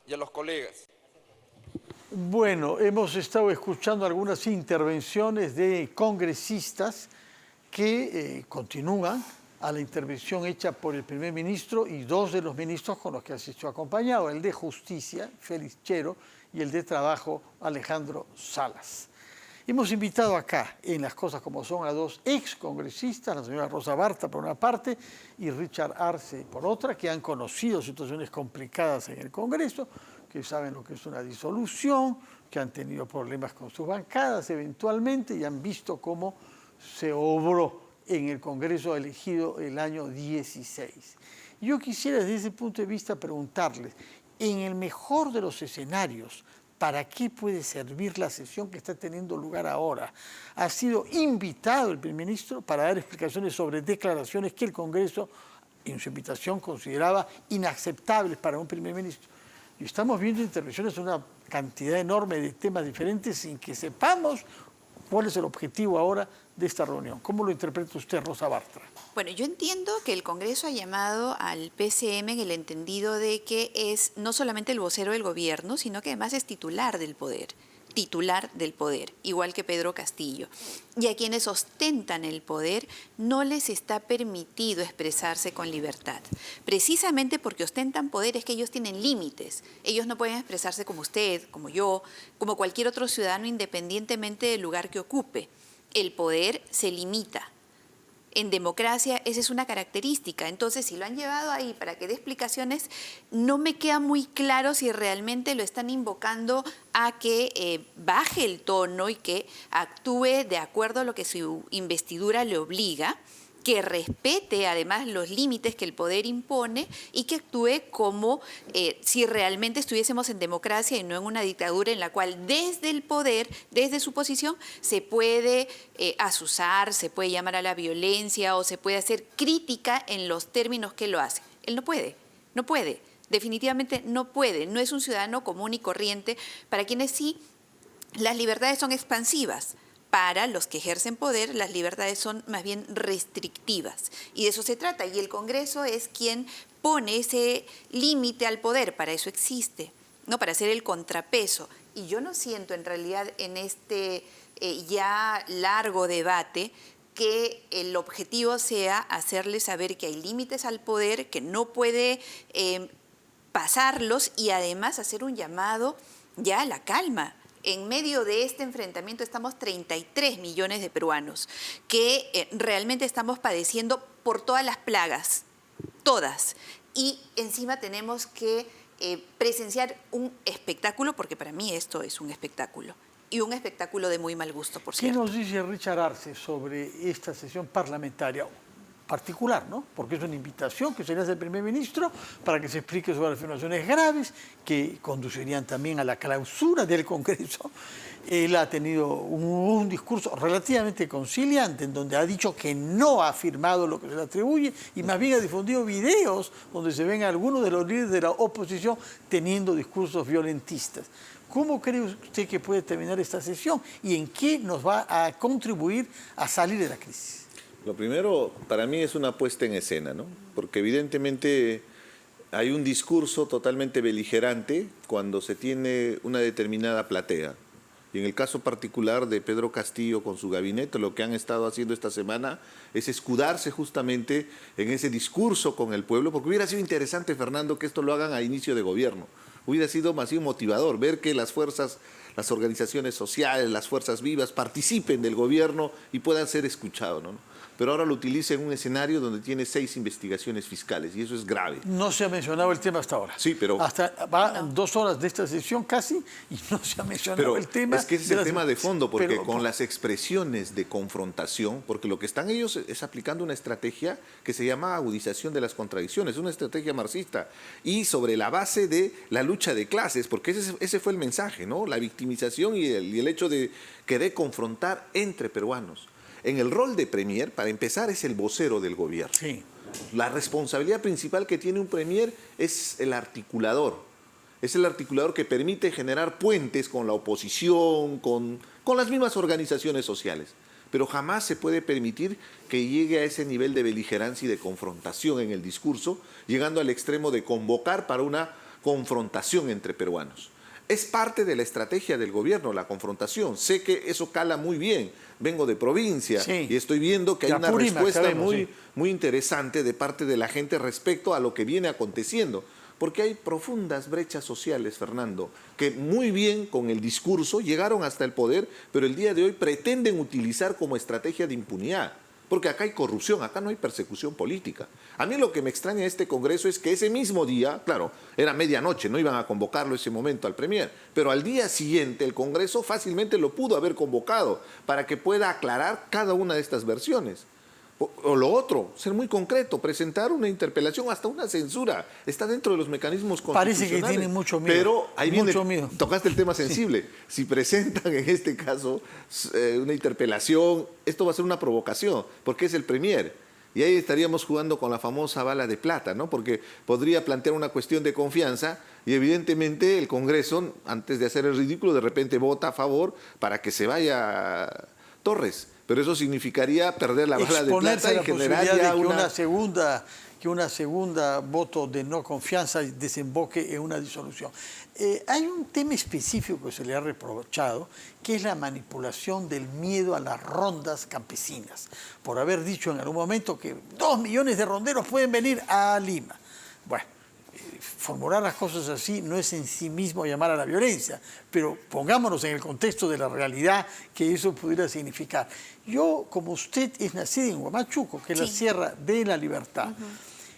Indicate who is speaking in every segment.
Speaker 1: y a los colegas.
Speaker 2: Bueno, hemos estado escuchando algunas intervenciones de congresistas que continúan a la intervención hecha por el primer ministro y dos de los ministros con los que asistió acompañado, el de Justicia, Félix Chero, y el de Trabajo, Alejandro Salas. Hemos invitado acá, en Las Cosas Como Son, a dos excongresistas, la señora Rosa Barta por una parte y Richard Arce por otra, que han conocido situaciones complicadas en el Congreso, que saben lo que es una disolución, que han tenido problemas con sus bancadas eventualmente y han visto cómo se obró en el Congreso elegido el año 16. Yo quisiera desde ese punto de vista preguntarles, en el mejor de los escenarios, ¿para qué puede servir la sesión que está teniendo lugar ahora? Ha sido invitado el primer ministro para dar explicaciones sobre declaraciones que el Congreso, en su invitación, consideraba inaceptables para un primer ministro. Y estamos viendo intervenciones de una cantidad enorme de temas diferentes sin que sepamos cuál es el objetivo ahora de esta reunión. ¿Cómo lo interpreta usted, Rosa Bartra?
Speaker 3: Bueno, yo entiendo que el Congreso ha llamado al PCM en el entendido de que es no solamente el vocero del gobierno, sino que además es titular del poder, igual que Pedro Castillo. Y a quienes ostentan el poder no les está permitido expresarse con libertad. Precisamente porque ostentan poder es que ellos tienen límites. Ellos no pueden expresarse como usted, como yo, como cualquier otro ciudadano independientemente del lugar que ocupe. El poder se limita. En democracia esa es una característica. Entonces, si lo han llevado ahí para que dé explicaciones, no me queda muy claro si realmente lo están invocando a que baje el tono y que actúe de acuerdo a lo que su investidura le obliga, que respete además los límites que el poder impone y que actúe como si realmente estuviésemos en democracia y no en una dictadura en la cual desde el poder, desde su posición, se puede azuzar, se puede llamar a la violencia o se puede hacer crítica en los términos que lo hace. Él no puede, definitivamente no puede, no es un ciudadano común y corriente para quienes sí las libertades son expansivas. Para los que ejercen poder, las libertades son más bien restrictivas. Y de eso se trata. Y el Congreso es quien pone ese límite al poder. Para eso existe, ¿no? Para hacer el contrapeso. Y yo no siento en realidad en este ya largo debate que el objetivo sea hacerle saber que hay límites al poder, que no puede pasarlos y además hacer un llamado ya a la calma. En medio de este enfrentamiento estamos 33 millones de peruanos que realmente estamos padeciendo por todas las plagas, todas. Y encima tenemos que presenciar un espectáculo, porque para mí esto es un espectáculo. Y un espectáculo de muy mal gusto, por cierto.
Speaker 2: ¿Qué nos dice Richard Arce sobre esta sesión parlamentaria particular, ¿no? Porque es una invitación que se le hace al primer ministro para que se explique sobre las afirmaciones graves que conducirían también a la clausura del Congreso. Él ha tenido un discurso relativamente conciliante en donde ha dicho que no ha afirmado lo que se le atribuye y más bien ha difundido videos donde se ven a algunos de los líderes de la oposición teniendo discursos violentistas. ¿Cómo cree usted que puede terminar esta sesión y en qué nos va a contribuir a salir de la crisis?
Speaker 4: Lo primero, para mí, es una puesta en escena, ¿no? Porque evidentemente hay un discurso totalmente beligerante cuando se tiene una determinada platea. Y en el caso particular de Pedro Castillo con su gabinete, lo que han estado haciendo esta semana es escudarse justamente en ese discurso con el pueblo, porque hubiera sido interesante, Fernando, que esto lo hagan a inicio de gobierno. Hubiera sido más bien motivador ver que las fuerzas, las organizaciones sociales, las fuerzas vivas participen del gobierno y puedan ser escuchados, ¿no? Pero ahora lo utiliza en un escenario donde tiene 6 investigaciones fiscales y eso es grave.
Speaker 2: No se ha mencionado el tema hasta ahora.
Speaker 4: Sí, pero...
Speaker 2: Hasta van 2 horas de esta sesión casi y no se ha mencionado el tema.
Speaker 4: Es que ese es el tema de fondo, porque con las expresiones de confrontación, porque lo que están ellos es aplicando una estrategia que se llama agudización de las contradicciones, una estrategia marxista, y sobre la base de la lucha de clases, porque ese fue el mensaje, ¿no? La victimización y el hecho de querer confrontar entre peruanos. En el rol de premier, para empezar, es el vocero del gobierno.
Speaker 2: Sí.
Speaker 4: La responsabilidad principal que tiene un premier es el articulador. Es el articulador que permite generar puentes con la oposición, con las mismas organizaciones sociales. Pero jamás se puede permitir que llegue a ese nivel de beligerancia y de confrontación en el discurso, llegando al extremo de convocar para una confrontación entre peruanos. Es parte de la estrategia del gobierno, la confrontación. Sé que eso cala muy bien. Vengo de provincia y estoy viendo que hay una respuesta muy interesante de parte de la gente respecto a lo que viene aconteciendo. Porque hay profundas brechas sociales, Fernando, que muy bien con el discurso llegaron hasta el poder, pero el día de hoy pretenden utilizar como estrategia de impunidad. Porque acá hay corrupción, acá no hay persecución política. A mí lo que me extraña de este Congreso es que ese mismo día, claro, era medianoche, no iban a convocarlo ese momento al Premier, pero al día siguiente el Congreso fácilmente lo pudo haber convocado para que pueda aclarar cada una de estas versiones. O lo otro, ser muy concreto, presentar una interpelación, hasta una censura. Está dentro de los mecanismos constitucionales.
Speaker 2: Parece que tienen mucho miedo.
Speaker 4: Pero ahí
Speaker 2: mucho
Speaker 4: viene,
Speaker 2: miedo.
Speaker 4: Tocaste el tema sensible. Sí. Si presentan en este caso una interpelación, esto va a ser una provocación, porque es el Premier. Y ahí estaríamos jugando con la famosa bala de plata, ¿no? Porque podría plantear una cuestión de confianza y evidentemente el Congreso, antes de hacer el ridículo, de repente vota a favor para que se vaya Torres. Pero eso significaría perder la bala de plata y generar ya
Speaker 2: que una segunda voto de no confianza desemboque en una disolución. Hay un tema específico que se le ha reprochado, que es la manipulación del miedo a las rondas campesinas, por haber dicho en algún momento que 2 millones de ronderos pueden venir a Lima. Bueno, formular las cosas así no es en sí mismo llamar a la violencia, pero pongámonos en el contexto de la realidad que eso pudiera significar. Yo, como usted, es nacida en Huamachuco, que es la Sierra de la Libertad,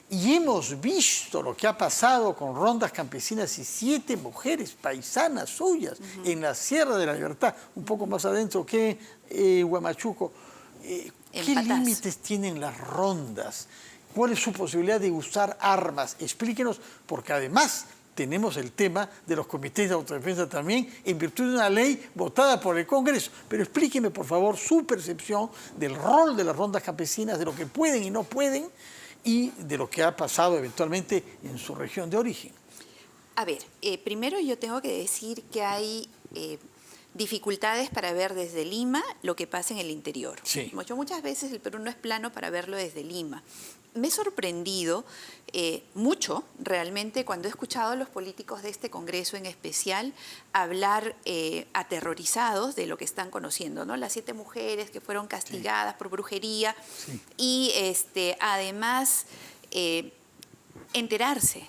Speaker 2: y hemos visto lo que ha pasado con rondas campesinas y 7 mujeres paisanas suyas en la Sierra de la Libertad, un poco más adentro que Huamachuco. ¿Qué límites tienen las rondas? ¿Cuál es su posibilidad de usar armas? Explíquenos, porque además tenemos el tema de los comités de autodefensa también, en virtud de una ley votada por el Congreso. Pero explíqueme, por favor, su percepción del rol de las rondas campesinas, de lo que pueden y no pueden, y de lo que ha pasado eventualmente en su región de origen.
Speaker 3: A ver, primero yo tengo que decir que hay dificultades para ver desde Lima lo que pasa en el interior.
Speaker 2: Sí.
Speaker 3: Muchas veces el Perú no es plano para verlo desde Lima. Me he sorprendido mucho realmente cuando he escuchado a los políticos de este Congreso en especial hablar aterrorizados de lo que están conociendo, ¿no? Las 7 mujeres que fueron castigadas por brujería y además enterarse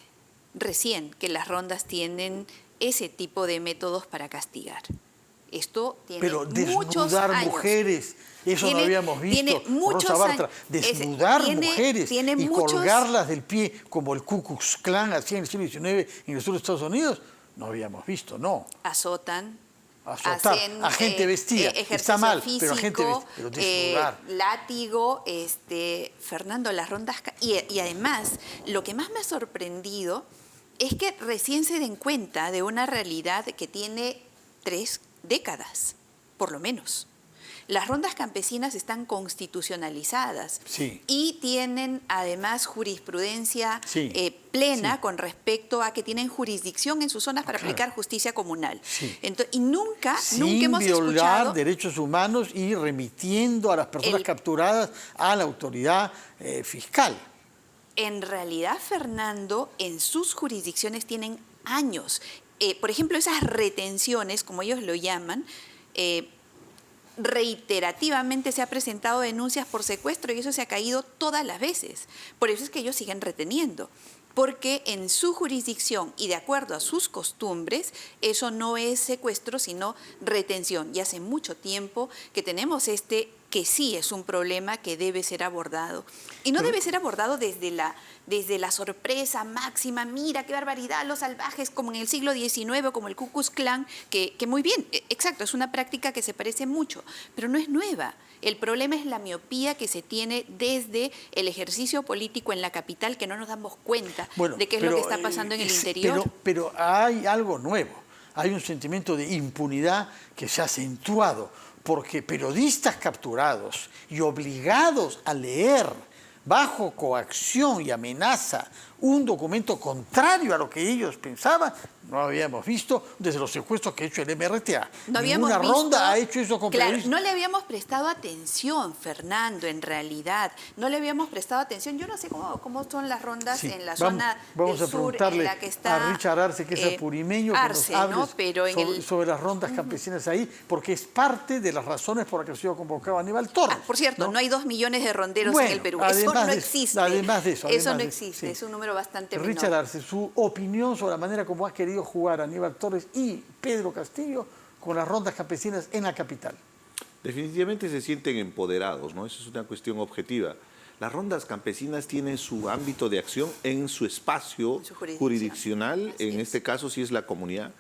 Speaker 3: recién que las rondas tienen ese tipo de métodos para castigar. Esto tiene
Speaker 2: Pero
Speaker 3: muchos
Speaker 2: desnudar
Speaker 3: años.
Speaker 2: mujeres, eso no habíamos visto.
Speaker 3: Tiene muchos
Speaker 2: Rosa Bartra, desnudar mujeres y colgarlas del pie como el Ku Klux Klan hacía en el siglo XIX en el sur de Estados Unidos, no habíamos visto, no.
Speaker 3: Azotar
Speaker 2: hacen, a gente vestida, está mal, físico, pero a gente vestida, pero desnudar.
Speaker 3: Látigo, Fernando, las rondas... Y además, lo que más me ha sorprendido es que recién se den cuenta de una realidad que tiene 3 décadas, por lo menos. Las rondas campesinas están constitucionalizadas y tienen además jurisprudencia plena con respecto a que tienen jurisdicción en sus zonas para aplicar justicia comunal. Entonces, y nunca hemos
Speaker 2: violar
Speaker 3: escuchado
Speaker 2: derechos humanos y remitiendo a las personas capturadas a la autoridad fiscal.
Speaker 3: En realidad, Fernando, en sus jurisdicciones tienen años. Por ejemplo, esas retenciones, como ellos lo llaman, reiterativamente se ha presentado denuncias por secuestro y eso se ha caído todas las veces. Por eso es que ellos siguen reteniendo, porque en su jurisdicción y de acuerdo a sus costumbres, eso no es secuestro, sino retención. Y hace mucho tiempo que tenemos que sí es un problema que debe ser abordado. Y no debe ser abordado desde la sorpresa máxima, mira qué barbaridad, los salvajes, como en el siglo XIX, como el Ku Klux Klan, que muy bien, exacto, es una práctica que se parece mucho, pero no es nueva. El problema es la miopía que se tiene desde el ejercicio político en la capital, que no nos damos cuenta de qué es lo que está pasando en el interior.
Speaker 2: Pero hay algo nuevo, hay un sentimiento de impunidad que se ha acentuado, porque periodistas capturados y obligados a leer bajo coacción y amenaza un documento contrario a lo que ellos pensaban. No habíamos visto desde los secuestros que ha hecho el MRTA.
Speaker 3: No habíamos
Speaker 2: Ninguna
Speaker 3: visto,
Speaker 2: ronda ha hecho eso con
Speaker 3: claro,
Speaker 2: periodistas.
Speaker 3: no le habíamos prestado atención, Fernando, en realidad. No le habíamos prestado atención. Yo no sé cómo son las rondas
Speaker 2: Sí,
Speaker 3: en la
Speaker 2: vamos,
Speaker 3: zona
Speaker 2: vamos
Speaker 3: del
Speaker 2: a
Speaker 3: sur,
Speaker 2: preguntarle
Speaker 3: en la que está
Speaker 2: a Richard Arce, que es apurimeño, que
Speaker 3: Arce,
Speaker 2: nos hable
Speaker 3: ¿no? Pero
Speaker 2: sobre las rondas campesinas ahí, porque es parte de las razones por las que ha sido convocado Aníbal Torres.
Speaker 3: Por cierto, no hay 2 millones de ronderos
Speaker 2: Bueno,
Speaker 3: en el Perú.
Speaker 2: además
Speaker 3: Eso no
Speaker 2: de
Speaker 3: existe.
Speaker 2: además de eso.
Speaker 3: Eso no
Speaker 2: sí.
Speaker 3: existe. Es un número bastante
Speaker 2: Richard
Speaker 3: menor.
Speaker 2: Arce, su opinión sobre la manera como ha querido jugar Aníbal Torres y Pedro Castillo con las rondas campesinas en la capital.
Speaker 4: Definitivamente se sienten empoderados, ¿no? Eso es una cuestión objetiva. Las rondas campesinas tienen su ámbito de acción en su espacio jurisdiccional, en este caso sí es la comunidad,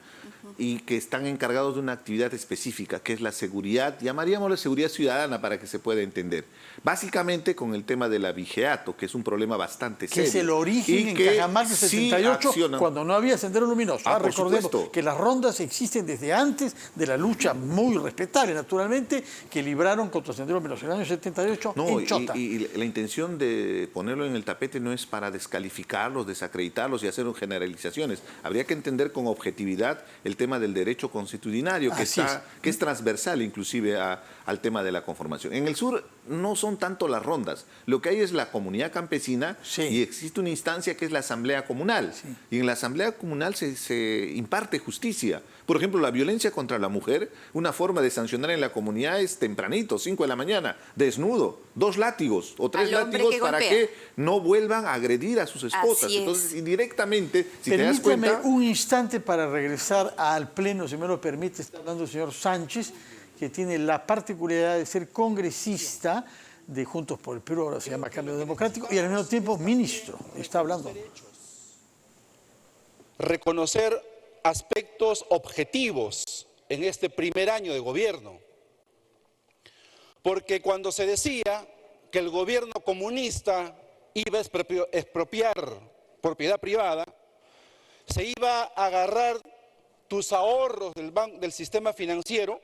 Speaker 4: y que están encargados de una actividad específica, que es la seguridad, llamaríamos la seguridad ciudadana para que se pueda entender. Básicamente con el tema del abigeato, que es un problema bastante serio.
Speaker 2: Que es el origen en Cajamarca 78, cuando no había sendero luminoso. Recordemos
Speaker 4: supuesto.
Speaker 2: que las rondas existen desde antes de la lucha muy respetable, naturalmente, que libraron contra el sendero luminoso en el año 78 en Chota.
Speaker 4: Y la intención de ponerlo en el tapete no es para descalificarlos, desacreditarlos y hacer generalizaciones. Habría que entender con objetividad el tema del derecho constitucionario, que es transversal inclusive al tema de la conformación. En el sur no son tanto las rondas, lo que hay es la comunidad campesina y existe una instancia que es la asamblea comunal. Y en la asamblea comunal se imparte justicia. Por ejemplo, la violencia contra la mujer, una forma de sancionar en la comunidad es tempranito, 5 de la mañana, desnudo, 2 látigos o 3 látigos para que no vuelvan a agredir a sus esposas. Entonces, indirectamente, si te das cuenta...
Speaker 2: Permítame un instante para regresar al Pleno, si me lo permite. Está hablando el señor Sánchez, que tiene la particularidad de ser congresista de Juntos por el Perú, ahora se llama Cambio Democrático, y al mismo tiempo ministro. Está hablando.
Speaker 1: Reconocer aspectos objetivos en este primer año de gobierno. Porque cuando se decía que el gobierno comunista iba a expropiar propiedad privada, se iba a agarrar tus ahorros del sistema financiero,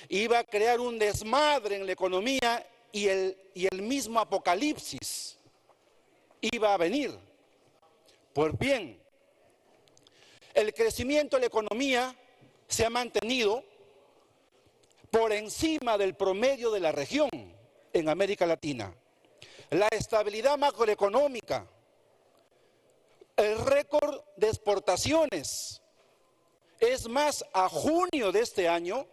Speaker 1: iba a crear un desmadre en la economía y el mismo apocalipsis iba a venir. Pues bien, el crecimiento de la economía se ha mantenido por encima del promedio de la región en América Latina. La estabilidad macroeconómica, el récord de exportaciones. Es más, a junio de este año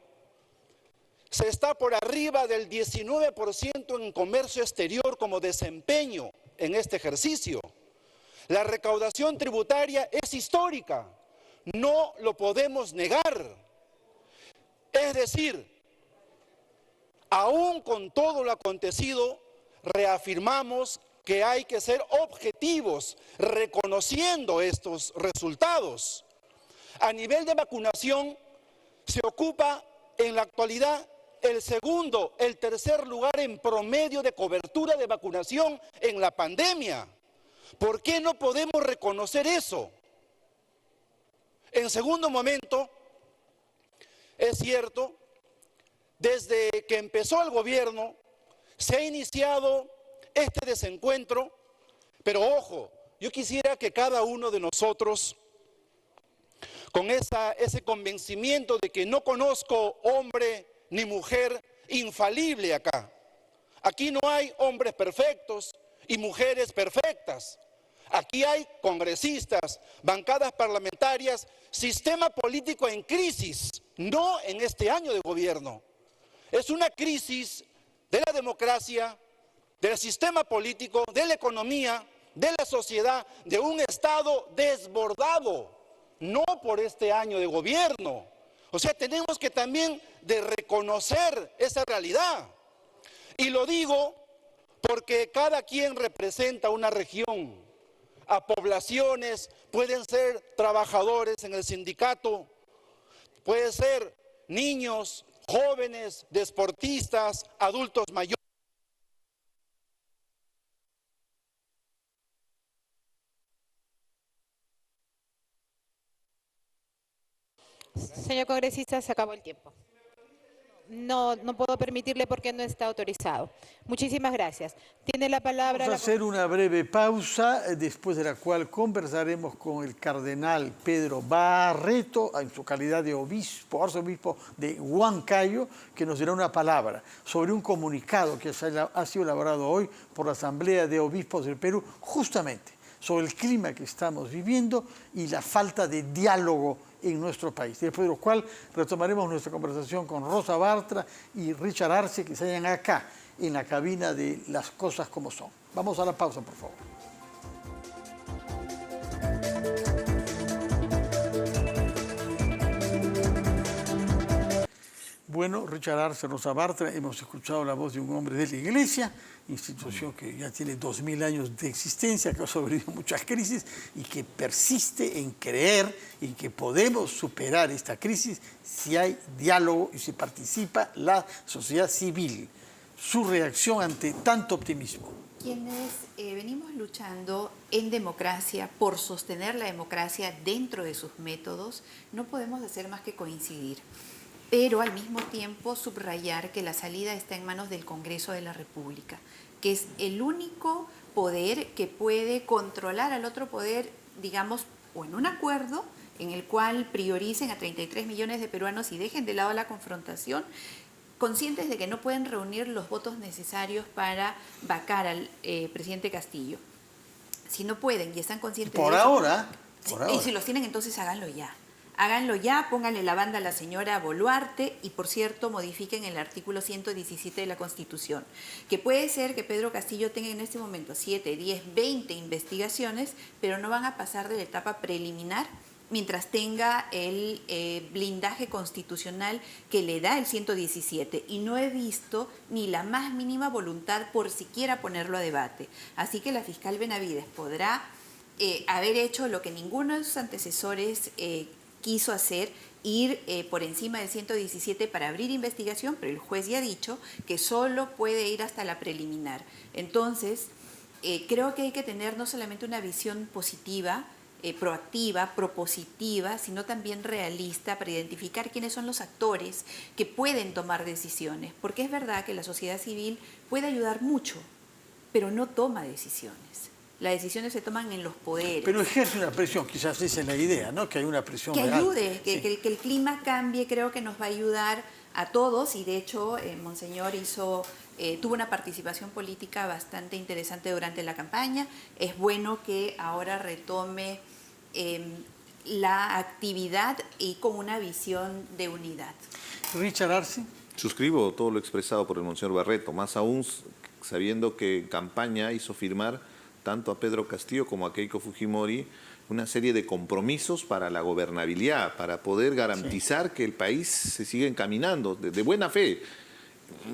Speaker 1: se está por arriba del 19% en comercio exterior como desempeño en este ejercicio. La recaudación tributaria es histórica, no lo podemos negar. Es decir, aún con todo lo acontecido, reafirmamos que hay que ser objetivos reconociendo estos resultados. A nivel de vacunación, se ocupa en la actualidad el tercer lugar en promedio de cobertura de vacunación en la pandemia. ¿Por qué no podemos reconocer eso? En segundo momento, es cierto, desde que empezó el gobierno, se ha iniciado este desencuentro, pero ojo, yo quisiera que cada uno de nosotros, con ese convencimiento de que no conozco hombre ni mujer infalible acá. Aquí no hay hombres perfectos y mujeres perfectas. Aquí hay congresistas, bancadas parlamentarias, sistema político en crisis, no en este año de gobierno. Es una crisis de la democracia, del sistema político, de la economía, de la sociedad, de un Estado desbordado, no por este año de gobierno. O sea, tenemos que también de reconocer esa realidad. Y lo digo porque cada quien representa una región. A poblaciones, pueden ser trabajadores en el sindicato, pueden ser niños, jóvenes, deportistas, adultos mayores.
Speaker 5: Señor congresista, se acabó el tiempo. no puedo permitirle porque no está autorizado. Muchísimas gracias. Tiene la palabra...
Speaker 2: Vamos a hacer una breve pausa, después de la cual conversaremos con el cardenal Pedro Barreto, en su calidad de obispo, arzobispo de Huancayo, que nos dirá una palabra sobre un comunicado que ha sido elaborado hoy por la Asamblea de Obispos del Perú, justamente sobre el clima que estamos viviendo y la falta de diálogo en nuestro país. Después de lo cual retomaremos nuestra conversación con Rosa Bartra y Richard Arce, que se hallan acá en la cabina de Las Cosas Como Son. Vamos a la pausa, por favor. Bueno, Richard Arce, Rosa Bartra, hemos escuchado la voz de un hombre de la Iglesia, institución que ya tiene 2000 años de existencia, que ha sobrevivido muchas crisis y que persiste en creer en que podemos superar esta crisis si hay diálogo y si participa la sociedad civil. Su reacción ante tanto optimismo.
Speaker 3: Quienes venimos luchando en democracia por sostener la democracia dentro de sus métodos, no podemos hacer más que coincidir, pero al mismo tiempo subrayar que la salida está en manos del Congreso de la República, que es el único poder que puede controlar al otro poder, digamos, o en un acuerdo en el cual prioricen a 33 millones de peruanos y dejen de lado la confrontación, conscientes de que no pueden reunir los votos necesarios para vacar al presidente Castillo. Si no pueden y están conscientes
Speaker 2: por
Speaker 3: de eso,
Speaker 2: ahora.
Speaker 3: y si los tienen, entonces háganlo ya. Háganlo ya, pónganle la banda a la señora Boluarte y, por cierto, modifiquen el artículo 117 de la Constitución. Que puede ser que Pedro Castillo tenga en este momento 7, 10, 20 investigaciones, pero no van a pasar de la etapa preliminar mientras tenga el blindaje constitucional que le da el 117. Y no he visto ni la más mínima voluntad por siquiera ponerlo a debate. Así que la fiscal Benavides podrá haber hecho lo que ninguno de sus antecesores quiso hacer, ir por encima del 117 para abrir investigación, pero el juez ya ha dicho que solo puede ir hasta la preliminar. Entonces, creo que hay que tener no solamente una visión positiva, proactiva, propositiva, sino también realista para identificar quiénes son los actores que pueden tomar decisiones, porque es verdad que la sociedad civil puede ayudar mucho, pero no toma decisiones. Las decisiones se toman en los poderes.
Speaker 2: Pero ejerce una presión, quizás esa es la idea, ¿no? Que hay una presión
Speaker 3: que
Speaker 2: real.
Speaker 3: ayude,
Speaker 2: Sí.
Speaker 3: que el clima cambie, creo que nos va a ayudar a todos, y de hecho Monseñor tuvo una participación política bastante interesante durante la campaña. Es bueno que ahora retome la actividad y con una visión de unidad.
Speaker 2: Richard Arce.
Speaker 4: Suscribo todo lo expresado por el Monseñor Barreto, más aún sabiendo que en campaña hizo firmar tanto a Pedro Castillo como a Keiko Fujimori una serie de compromisos para la gobernabilidad, para poder garantizar que el país se siga encaminando de buena fe.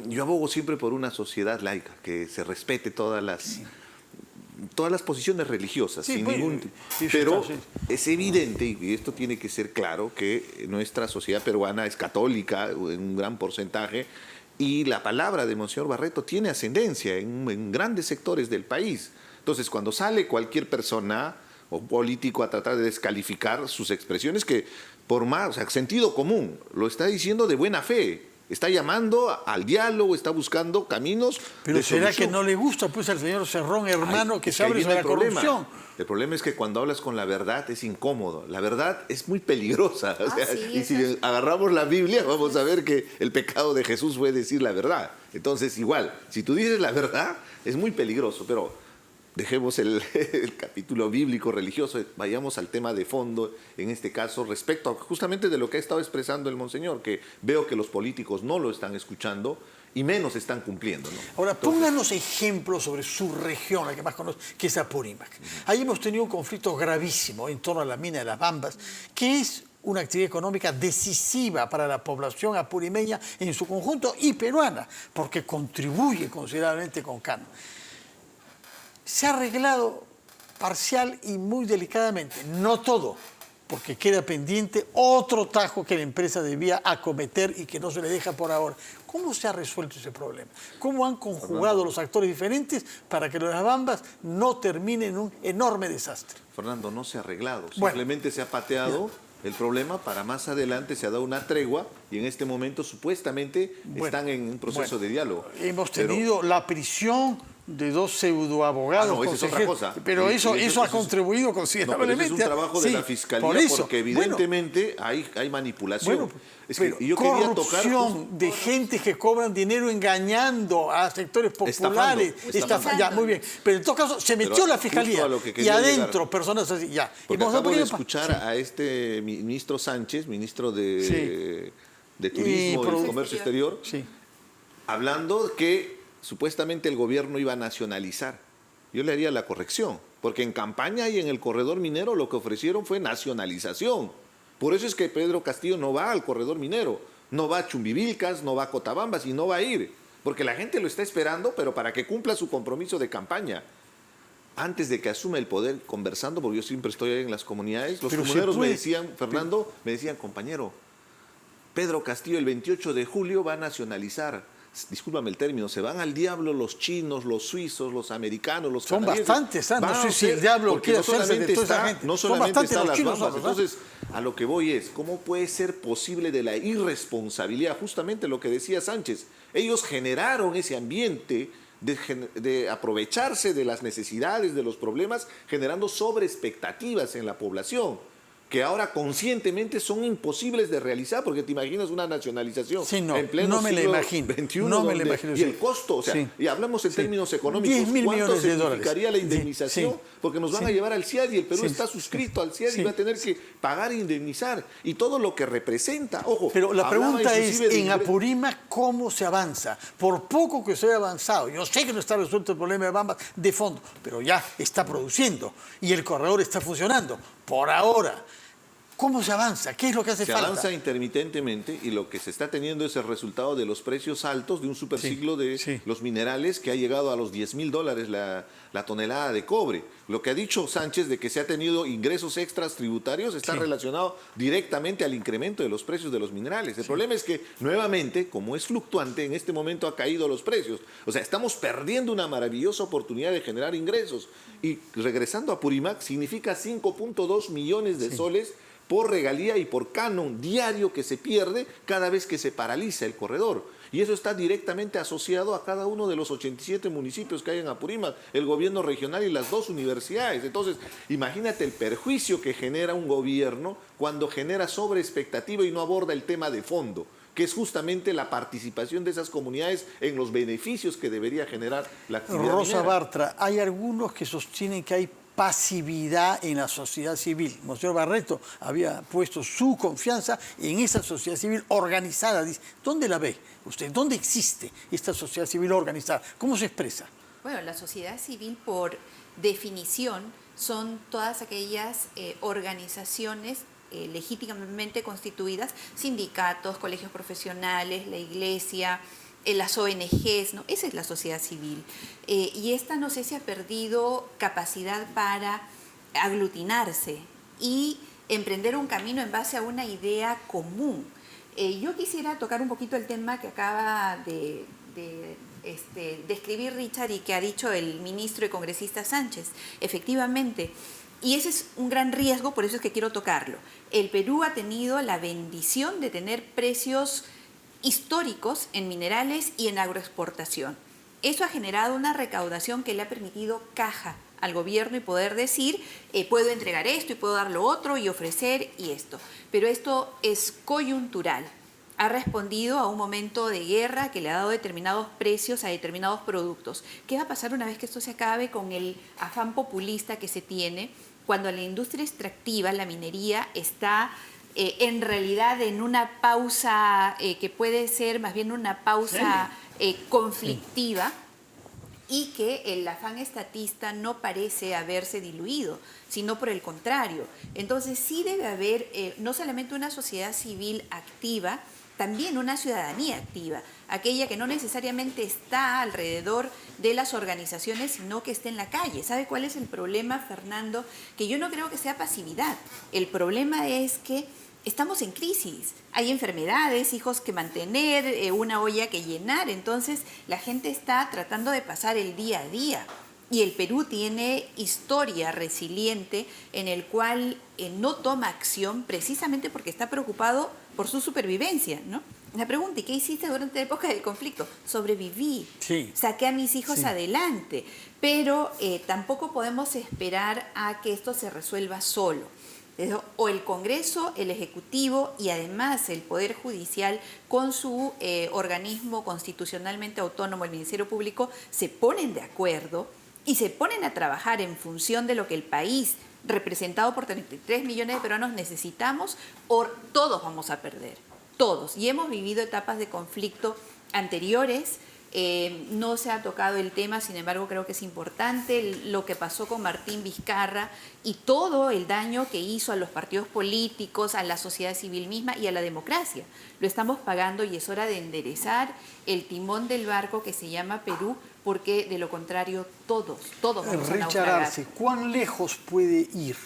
Speaker 4: Yo abogo siempre por una sociedad laica, que se respete todas las posiciones religiosas,
Speaker 2: Sí,
Speaker 4: sin
Speaker 2: pues,
Speaker 4: ningún...
Speaker 2: sí,
Speaker 4: Pero
Speaker 2: sí.
Speaker 4: es evidente, y esto tiene que ser claro, que nuestra sociedad peruana es católica en un gran porcentaje, y la palabra de Monseñor Barreto tiene ascendencia en grandes sectores del país. Entonces, cuando sale cualquier persona o político a tratar de descalificar sus expresiones, que por más, o sea, sentido común, lo está diciendo de buena fe, está llamando al diálogo, está buscando caminos.
Speaker 2: Pero
Speaker 4: de
Speaker 2: ¿será
Speaker 4: solución.
Speaker 2: que no le gusta pues al señor Cerrón, hermano, que
Speaker 4: Es
Speaker 2: se
Speaker 4: ahí
Speaker 2: abre
Speaker 4: viene
Speaker 2: sobre la
Speaker 4: el problema.
Speaker 2: corrupción?
Speaker 4: El problema es que cuando hablas con la verdad es incómodo. La verdad es muy peligrosa. O sea,
Speaker 3: Sí,
Speaker 4: y si agarramos la Biblia, vamos a ver que el pecado de Jesús fue decir la verdad. Entonces, igual, si tú dices la verdad, es muy peligroso. Pero dejemos el capítulo bíblico religioso, vayamos al tema de fondo, en este caso, respecto a justamente de lo que ha estado expresando el Monseñor, que veo que los políticos no lo están escuchando y menos están cumpliendo, ¿no?
Speaker 2: Ahora, pónganos ejemplos sobre su región, la que más conoce, que es Apurímac. Ahí hemos tenido un conflicto gravísimo en torno a la mina de las Bambas, que es una actividad económica decisiva para la población apurimeña en su conjunto y peruana, porque contribuye considerablemente con cano. Se ha arreglado parcial y muy delicadamente, no todo, porque queda pendiente otro tajo que la empresa debía acometer y que no se le deja por ahora. ¿Cómo se ha resuelto ese problema? ¿Cómo han conjugado los actores diferentes para que lo de las Bambas no termine en un enorme desastre?
Speaker 4: Fernando, no se ha arreglado,
Speaker 2: Bueno,
Speaker 4: simplemente se ha pateado el problema, para más adelante se ha dado una tregua y en este momento supuestamente están en un proceso de diálogo.
Speaker 2: Hemos tenido la prisión de 2 pseudoabogados.
Speaker 4: No, esa es otra cosa.
Speaker 2: Pero eso ha contribuido
Speaker 4: No, pero
Speaker 2: considerablemente.
Speaker 4: ese es un trabajo de la Fiscalía porque evidentemente hay manipulación.
Speaker 2: Bueno,
Speaker 4: y yo quería tocar
Speaker 2: corrupción de gente que cobran dinero engañando a sectores populares. Ya, muy bien. Pero en todo caso, se metió la Fiscalía y adentro personas así. Ya.
Speaker 4: Porque acabo de escuchar a este ministro Sánchez, ministro de Turismo y Comercio Exterior, hablando que supuestamente el gobierno iba a nacionalizar. Yo le haría la corrección, porque en campaña y en el corredor minero lo que ofrecieron fue nacionalización. Por eso es que Pedro Castillo no va al corredor minero, no va a Chumbivilcas, no va a Cotabambas y no va a ir, porque la gente lo está esperando, pero para que cumpla su compromiso de campaña. Antes de que asuma el poder, conversando, porque yo siempre estoy ahí en las comunidades, los comuneros me decían, Fernando, me decían, compañero, Pedro Castillo el 28 de julio va a nacionalizar. Discúlpame el término, se van al diablo los chinos, los suizos, los americanos, los canadienses.
Speaker 2: Son bastantes, no sé si el diablo quiere hacerse de toda esa gente.
Speaker 4: No solamente están las
Speaker 2: chinos,
Speaker 4: bambas. Entonces, a lo que voy es, ¿cómo puede ser posible de la irresponsabilidad? Justamente lo que decía Sánchez. Ellos generaron ese ambiente de aprovecharse de las necesidades, de los problemas, generando sobreexpectativas en la población, que ahora conscientemente son imposibles de realizar, porque te imaginas una nacionalización en pleno siglo XXI, y el costo, o sea, y hablamos en términos económicos,
Speaker 2: 10.000
Speaker 4: ¿cuánto
Speaker 2: millones de
Speaker 4: significaría la indemnización? Porque nos van a llevar al CIAD y el Perú está suscrito al CIAD y va a tener que pagar e indemnizar, y todo lo que representa, ojo.
Speaker 2: Pero la pregunta es, en Apurímac, ¿cómo se avanza? Por poco que se haya avanzado, yo sé que no está resuelto el problema de Bambas de fondo, pero ya está produciendo y el corredor está funcionando, por ahora. ¿Cómo se avanza? ¿Qué es lo que hace falta?
Speaker 4: Se avanza intermitentemente y lo que se está teniendo es el resultado de los precios altos de un superciclo de los minerales que ha llegado a los $10.000 la tonelada de cobre. Lo que ha dicho Sánchez de que se ha tenido ingresos extras tributarios está relacionado directamente al incremento de los precios de los minerales. El problema es que nuevamente, como es fluctuante, en este momento ha caído los precios. O sea, estamos perdiendo una maravillosa oportunidad de generar ingresos. Y regresando a Apurímac, significa 5.2 millones de soles por regalía y por canon diario que se pierde cada vez que se paraliza el corredor. Y eso está directamente asociado a cada uno de los 87 municipios que hay en Apurímac, el gobierno regional y las 2 universidades. Entonces, imagínate el perjuicio que genera un gobierno cuando genera sobreexpectativa y no aborda el tema de fondo, que es justamente la participación de esas comunidades en los beneficios que debería generar la actividad
Speaker 2: Rosa
Speaker 4: minera.
Speaker 2: Bartra, hay algunos que sostienen que hay pasividad en la sociedad civil. Monseñor Barreto había puesto su confianza en esa sociedad civil organizada. Dice, ¿dónde la ve usted? ¿Dónde existe esta sociedad civil organizada? ¿Cómo se expresa?
Speaker 3: Bueno, la sociedad civil, por definición, son todas aquellas organizaciones legítimamente constituidas, sindicatos, colegios profesionales, la iglesia, las ONGs, ¿no? Esa es la sociedad civil. Y esta no sé si ha perdido capacidad para aglutinarse y emprender un camino en base a una idea común. Yo quisiera tocar un poquito el tema que acaba de describir Richard y que ha dicho el ministro y congresista Sánchez. Efectivamente, y ese es un gran riesgo, por eso es que quiero tocarlo. El Perú ha tenido la bendición de tener precios históricos en minerales y en agroexportación. Eso ha generado una recaudación que le ha permitido caja al gobierno y poder decir, puedo entregar esto y puedo dar lo otro y ofrecer y esto. Pero esto es coyuntural. Ha respondido a un momento de guerra que le ha dado determinados precios a determinados productos. ¿Qué va a pasar una vez que esto se acabe con el afán populista que se tiene cuando la industria extractiva, la minería, está en realidad en una pausa que puede ser más bien una pausa conflictiva y que el afán estatista no parece haberse diluido, sino por el contrario? Entonces sí debe haber no solamente una sociedad civil activa, también una ciudadanía activa, aquella que no necesariamente está alrededor de las organizaciones, sino que esté en la calle. ¿Sabe cuál es el problema, Fernando? Que yo no creo que sea pasividad. El problema es que estamos en crisis. Hay enfermedades, hijos que mantener, una olla que llenar. Entonces, la gente está tratando de pasar el día a día. Y el Perú tiene historia resiliente en el cual no toma acción precisamente porque está preocupado por su supervivencia, ¿no? La pregunta, ¿y qué hiciste durante la época del conflicto? Sobreviví,
Speaker 2: Sí.
Speaker 3: saqué a mis hijos
Speaker 2: Sí.
Speaker 3: adelante, pero tampoco podemos esperar a que esto se resuelva solo. O el Congreso, el Ejecutivo y además el Poder Judicial con su organismo constitucionalmente autónomo, el Ministerio Público, se ponen de acuerdo y se ponen a trabajar en función de lo que el país, representado por 33 millones de peruanos, necesitamos, o todos vamos a perder. Todos. Y hemos vivido etapas de conflicto anteriores. No se ha tocado el tema, sin embargo creo que es importante lo que pasó con Martín Vizcarra y todo el daño que hizo a los partidos políticos, a la sociedad civil misma y a la democracia. Lo estamos pagando y es hora de enderezar el timón del barco que se llama Perú, porque de lo contrario todos vamos a naufragar.
Speaker 2: Richard Arce, ¿cuán lejos puede ir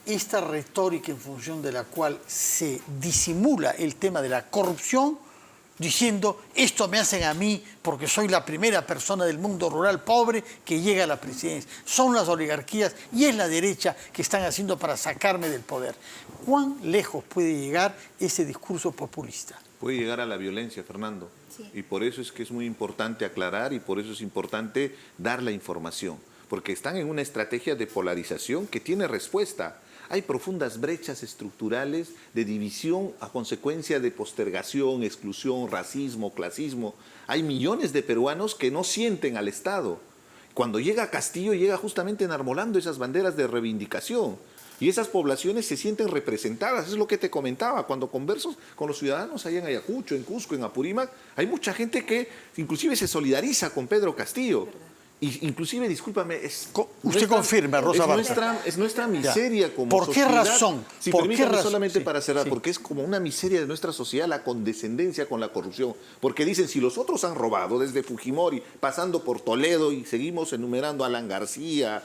Speaker 2: esta retórica en función de la cual se disimula el tema de la corrupción, diciendo esto me hacen a mí porque soy la primera persona del mundo rural pobre que llega a la presidencia? Son las oligarquías y es la derecha que están haciendo para sacarme del poder. ¿Cuán lejos puede llegar ese discurso populista?
Speaker 4: Puede llegar a la violencia, Fernando.
Speaker 3: Sí.
Speaker 4: Y por eso es que es muy importante aclarar y por eso es importante dar la información. Porque están en una estrategia de polarización que tiene respuesta. Hay profundas brechas estructurales de división a consecuencia de postergación, exclusión, racismo, clasismo. Hay millones de peruanos que no sienten al Estado. Cuando llega Castillo, llega justamente enarbolando esas banderas de reivindicación. Y esas poblaciones se sienten representadas. Es lo que te comentaba. Cuando converso con los ciudadanos allá en Ayacucho, en Cusco, en Apurímac, hay mucha gente que inclusive se solidariza con Pedro Castillo. Y inclusive, discúlpame,
Speaker 2: Usted confirma, Rosa Bartra.
Speaker 4: es nuestra miseria como
Speaker 2: ¿Por qué
Speaker 4: sociedad.
Speaker 2: razón?
Speaker 4: Si
Speaker 2: ¿Por qué
Speaker 4: permítame
Speaker 2: razón?
Speaker 4: solamente
Speaker 2: Sí,
Speaker 4: para cerrar,
Speaker 2: sí.
Speaker 4: porque es como una miseria de nuestra sociedad la condescendencia con la corrupción. Porque dicen, si los otros han robado, desde Fujimori, pasando por Toledo y seguimos enumerando a Alan García,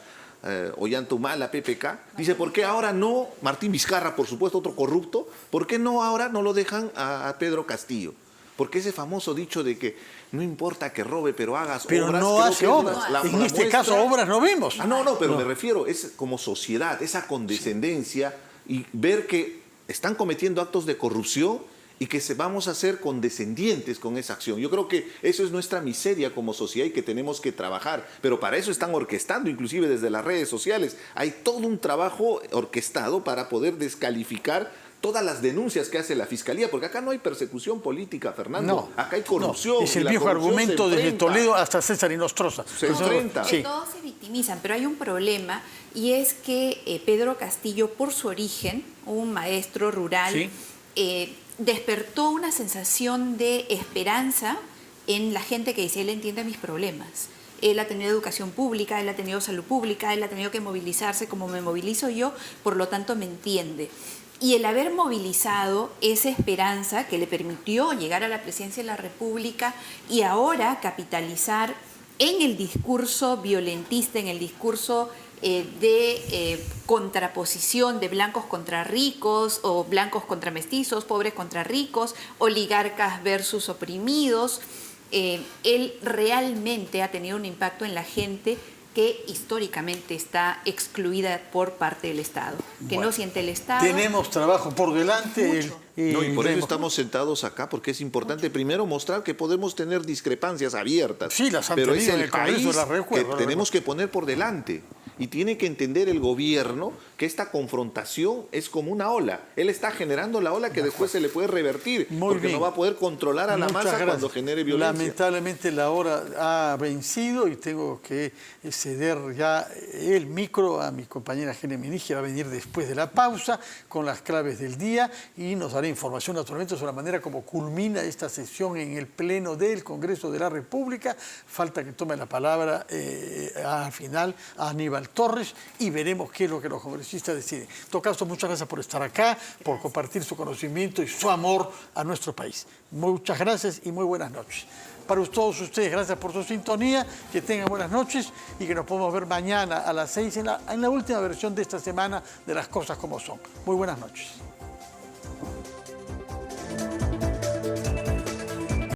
Speaker 4: Ollantumala, PPK, dice, ¿por qué ahora no, Martín Vizcarra, por supuesto, otro corrupto, ¿por qué no ahora no lo dejan a Pedro Castillo? Porque ese famoso dicho de que no importa que robe, pero hagas
Speaker 2: Pero
Speaker 4: obras.
Speaker 2: no
Speaker 4: creo
Speaker 2: hace
Speaker 4: que es
Speaker 2: obras.
Speaker 4: la
Speaker 2: En este
Speaker 4: muestra.
Speaker 2: caso, obras no vimos.
Speaker 4: No, pero me refiero, es como sociedad, esa condescendencia y ver que están cometiendo actos de corrupción y que vamos a ser condescendientes con esa acción. Yo creo que eso es nuestra miseria como sociedad y que tenemos que trabajar. Pero para eso están orquestando, inclusive desde las redes sociales. Hay todo un trabajo orquestado para poder descalificar todas las denuncias que hace la Fiscalía, porque acá no hay persecución política, Fernando.
Speaker 2: No,
Speaker 4: acá hay corrupción.
Speaker 2: no. Es
Speaker 4: y
Speaker 2: el
Speaker 4: la
Speaker 2: viejo
Speaker 4: corrupción
Speaker 2: argumento
Speaker 4: se
Speaker 2: desde
Speaker 4: enfrenta.
Speaker 2: Toledo hasta César y Nostroza.
Speaker 4: Se enfrenta.
Speaker 2: Sí.
Speaker 3: Todos se victimizan, pero hay un problema y es que Pedro Castillo, por su origen, un maestro rural,
Speaker 2: Sí.
Speaker 3: despertó una sensación de esperanza en la gente que dice, él entiende mis problemas. Él ha tenido educación pública, él ha tenido salud pública, él ha tenido que movilizarse como me movilizo yo, por lo tanto me entiende. Y el haber movilizado esa esperanza que le permitió llegar a la presidencia de la República y ahora capitalizar en el discurso violentista, en el discurso de contraposición de blancos contra ricos o blancos contra mestizos, pobres contra ricos, oligarcas versus oprimidos, él realmente ha tenido un impacto en la gente que históricamente está excluida por parte del Estado, que
Speaker 2: Bueno,
Speaker 3: no siente el Estado.
Speaker 2: Tenemos trabajo por delante.
Speaker 3: Mucho.
Speaker 4: No, y por eso
Speaker 2: veremos.
Speaker 4: estamos sentados acá, porque es importante primero mostrar que podemos tener discrepancias abiertas.
Speaker 2: Sí, las han
Speaker 4: pero es
Speaker 2: tenido en
Speaker 4: el
Speaker 2: el Congreso,
Speaker 4: país
Speaker 2: las recuerdo,
Speaker 4: que
Speaker 2: las
Speaker 4: tenemos que poner por delante. Y tiene que entender el gobierno que esta confrontación es como una ola. Él está generando la ola que después se le puede revertir,
Speaker 2: Muy
Speaker 4: porque
Speaker 2: bien.
Speaker 4: no va a poder controlar a la
Speaker 2: Muchas
Speaker 4: masa
Speaker 2: gracias.
Speaker 4: cuando genere violencia.
Speaker 2: Lamentablemente la hora ha vencido y tengo que ceder ya el micro a mi compañera Gene Minich, que va a venir después de la pausa con las claves del día y nos dará información naturalmente sobre la manera como culmina esta sesión en el Pleno del Congreso de la República. Falta que tome la palabra al final a Aníbal Torres y veremos qué es lo que los congresistas deciden. En todo caso, muchas gracias por estar acá, por compartir su conocimiento y su amor a nuestro país. Muchas gracias y muy buenas noches. Para todos ustedes, gracias por su sintonía, que tengan buenas noches y que nos podamos ver mañana a las 6 en la última versión de esta semana de Las Cosas Como Son. Muy buenas noches.